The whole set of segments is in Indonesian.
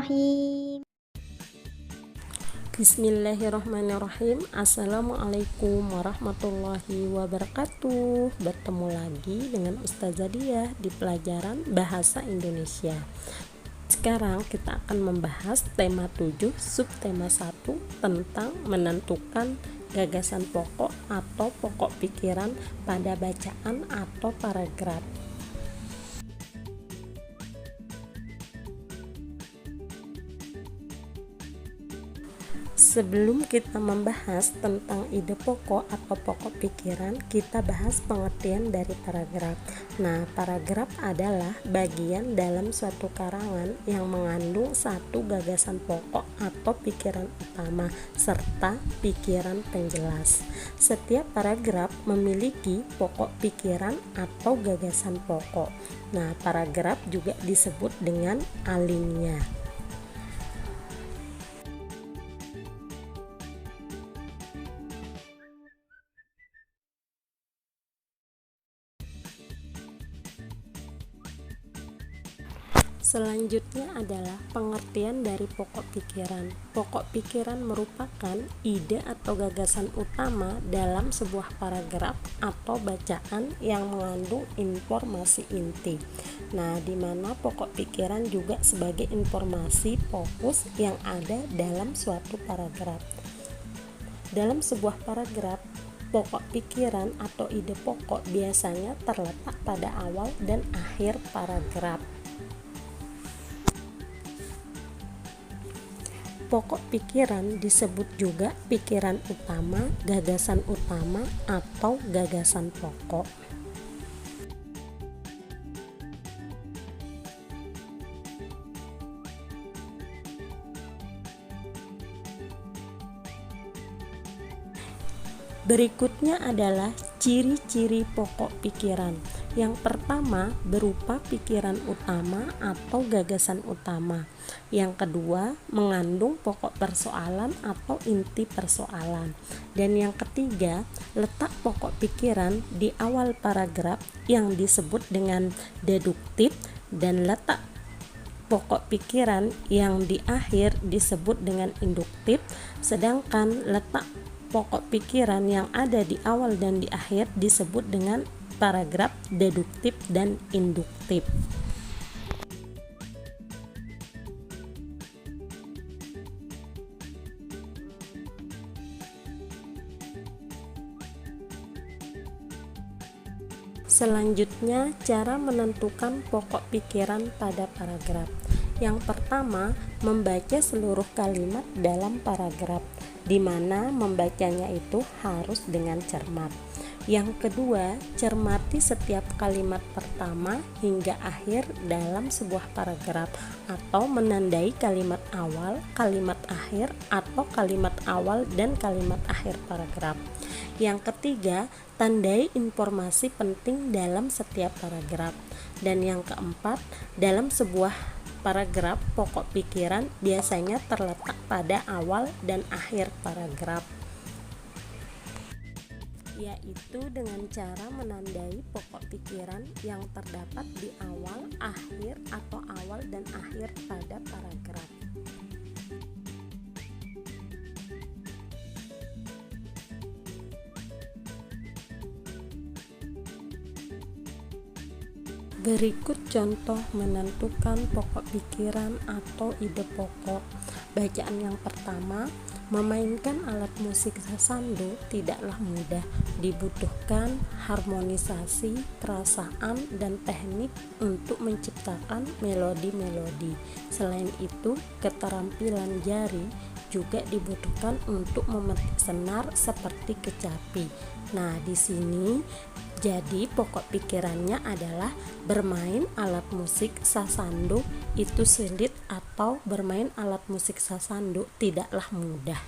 Bismillahirrahmanirrahim. Bismillahirrahmanirrahim. Assalamualaikum warahmatullahi wabarakatuh. Bertemu lagi dengan Ustazah Diah di pelajaran Bahasa Indonesia. Sekarang kita akan membahas tema 7 subtema 1 tentang menentukan gagasan pokok atau pokok pikiran pada bacaan atau paragraf. Sebelum kita membahas tentang ide pokok atau pokok pikiran, kita bahas pengertian dari paragraf. Nah, paragraf adalah bagian dalam suatu karangan yang mengandung satu gagasan pokok atau pikiran utama serta pikiran penjelas. Setiap paragraf memiliki pokok pikiran atau gagasan pokok. Nah, paragraf juga disebut dengan alinea. Selanjutnya adalah pengertian dari pokok pikiran. Pokok pikiran merupakan ide atau gagasan utama dalam sebuah paragraf atau bacaan yang mengandung informasi inti. Nah, di mana pokok pikiran juga sebagai informasi fokus yang ada dalam suatu paragraf. Dalam sebuah paragraf, pokok pikiran atau ide pokok biasanya terletak pada awal dan akhir paragraf. Pokok pikiran disebut juga pikiran utama, gagasan utama, atau gagasan pokok. Berikutnya adalah ciri-ciri pokok pikiran. Yang pertama berupa pikiran utama atau gagasan utama. Yang kedua mengandung pokok persoalan atau inti persoalan. Dan yang ketiga letak pokok pikiran di awal paragraf yang disebut dengan deduktif, dan letak pokok pikiran yang di akhir disebut dengan induktif, sedangkan letak pokok pikiran yang ada di awal dan di akhir disebut dengan paragraf deduktif dan induktif. Selanjutnya, cara menentukan pokok pikiran pada paragraf. Yang pertama, membaca seluruh kalimat dalam paragraf, di mana membacanya itu harus dengan cermat. Yang kedua, cermati setiap kalimat pertama hingga akhir dalam sebuah paragraf, atau menandai kalimat awal, kalimat akhir, atau kalimat awal dan kalimat akhir paragraf. Yang ketiga, tandai informasi penting dalam setiap paragraf. Dan yang keempat, dalam sebuah paragraf, pokok pikiran biasanya terletak pada awal dan akhir paragraf, yaitu dengan cara menandai pokok pikiran yang terdapat di awal, akhir, atau awal dan akhir pada paragraf. Berikut contoh menentukan pokok pikiran atau ide pokok. Bacaan yang pertama, memainkan alat musik sasando tidaklah mudah. Dibutuhkan harmonisasi, perasaan, dan teknik untuk menciptakan melodi-melodi. Selain itu, keterampilan jari juga dibutuhkan untuk memetik senar seperti kecapi. Nah, di sini jadi pokok pikirannya adalah bermain alat musik sasando itu sulit, atau bermain alat musik sasando tidaklah mudah.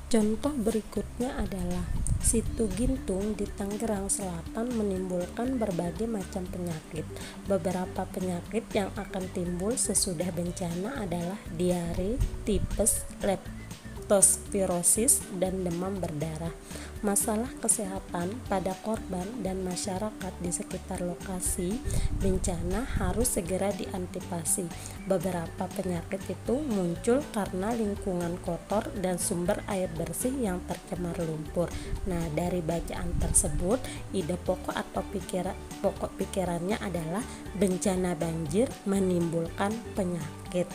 Contoh berikutnya adalah situ gintung di Tangerang Selatan menimbulkan berbagai macam penyakit. Beberapa penyakit yang akan timbul sesudah bencana adalah diare, tipes, leptospirosis, dan demam berdarah. Masalah kesehatan pada korban dan masyarakat di sekitar lokasi bencana harus segera diantisipasi. Beberapa penyakit itu muncul karena lingkungan kotor dan sumber air bersih yang tercemar lumpur. Nah, dari bacaan tersebut, ide pokok atau pikirannya adalah bencana banjir menimbulkan penyakit.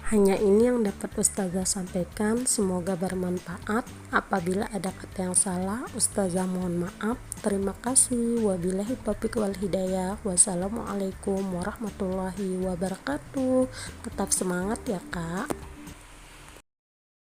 Hanya ini yang dapat Ustazah sampaikan, semoga bermanfaat. Apabila ada kata yang salah, Ustazah mohon maaf. Terima kasih. Wabillahi taufiq wal hidayah. Wassalamualaikum warahmatullahi wabarakatuh. Tetap semangat ya Kak.